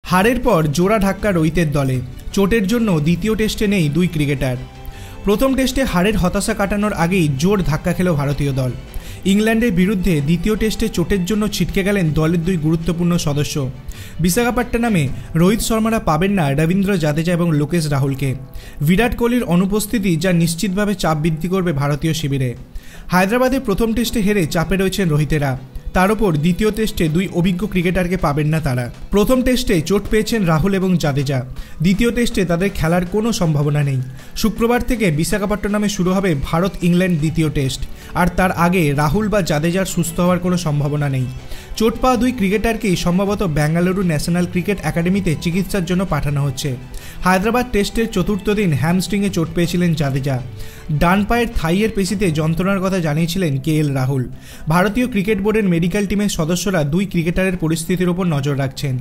হারের পর জোড়া ধাক্কা রোহিতের দলে। চোটের জন্য দ্বিতীয় টেস্টে নেই দুই ক্রিকেটার। প্রথম টেস্টে হারের হতাশা কাটানোর আগেই জোর ধাক্কা খেল ভারতীয় দল। ইংল্যান্ডের বিরুদ্ধে দ্বিতীয় টেস্টে চোটের জন্য ছিটকে গেলেন দলের দুই গুরুত্বপূর্ণ সদস্য। বিশাখাপট্টনমে রোহিত শর্মারা পাবেন না রবীন্দ্র জাদেজা এবং লোকেশ রাহুলকে। বিরাট কোহলির অনুপস্থিতি যা নিশ্চিতভাবে চাপ বৃদ্ধি করবে ভারতীয় শিবিরে। হায়দ্রাবাদে প্রথম টেস্টে হেরে চাপে রয়েছেন রোহিতেরা। তার ওপর দ্বিতীয় টেস্টে দুই অভিজ্ঞ ক্রিকেটারকে পাবেন না তারা। প্রথম টেস্টে চোট পেয়েছেন রাহুল এবং জাদেজা। দ্বিতীয় টেস্টে তাদের খেলার কোনো সম্ভাবনা নেই। শুক্রবার থেকে বিশাখাপট্টনমে শুরু হবে ভারত ইংল্যান্ড দ্বিতীয় টেস্ট, আর তার আগে রাহুল বা জাদেজার সুস্থ হওয়ার কোনো সম্ভাবনা নেই। চোট পাওয়া দুই ক্রিকেটারকেই সম্ভবত বেঙ্গালুরু ন্যাশনাল ক্রিকেট একাডেমিতে চিকিৎসার জন্য পাঠানো হচ্ছে। হায়দ্রাবাদ টেস্টের চতুর্থ দিন হ্যামস্ট্রিংয়ে চোট পেয়েছিলেন জাদেজা। ডান পায়ের থাইয়ের পেশিতে যন্ত্রণার কথা জানিয়েছিলেন KL রাহুল। ভারতীয় ক্রিকেট বোর্ডের মেডিকেল টিমের সদস্যরা দুই ক্রিকেটারের পরিস্থিতির উপর নজর রাখছেন।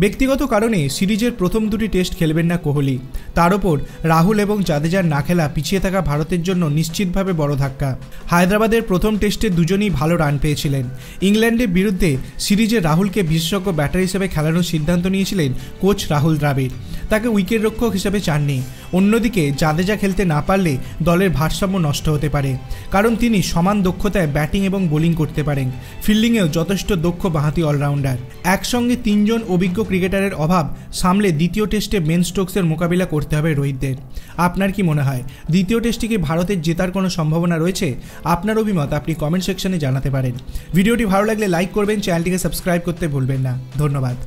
ব্যক্তিগত কারণে সিরিজের প্রথম দুটি টেস্ট খেলবেন না কোহলি। তার ওপর রাহুল এবং জাদেজার না খেলা পিছিয়ে থাকা ভারতের জন্য নিশ্চিতভাবে বড় ধাক্কা। হায়দ্রাবাদের প্রথম টেস্টে দুজনেই ভালো রান পেয়েছিলেন। ইংল্যান্ডের বিরুদ্ধে সিরিজে রাহুলকে বিশেষজ্ঞ ব্যাটার হিসেবে খেলানোর সিদ্ধান্ত নিয়েছিলেন কোচ রাহুল দ্রাবিড়। তাকে উইকেট রক্ষক হিসেবে চাননি। অন্যদিকে জাদেজা খেলতে না পারলে দলের ভারসাম্য নষ্ট হতে পারে, কারণ তিনি সমান দক্ষতায় ব্যাটিং এবং বোলিং করতে পারেন। ফিল্ডিংয়েও যথেষ্ট দক্ষ বাঁহাতি অলরাউন্ডার। একসঙ্গে তিনজন অভিজ্ঞ ক্রিকেটারের অভাব সামলে দ্বিতীয় টেস্টে বেন স্টোকসের মোকাবিলা করতে হবে রোহিতদের। আপনার কি মনে হয় দ্বিতীয় টেস্টে কি ভারতের জেতার কোনো সম্ভাবনা রয়েছে? আপনার অভিমত আপনি কমেন্ট সেকশনে জানাতে পারেন। ভিডিওটি ভালো লাগলে লাইক করবেন, চ্যানেলটিকে সাবস্ক্রাইব করতে ভুলবেন না। ধন্যবাদ।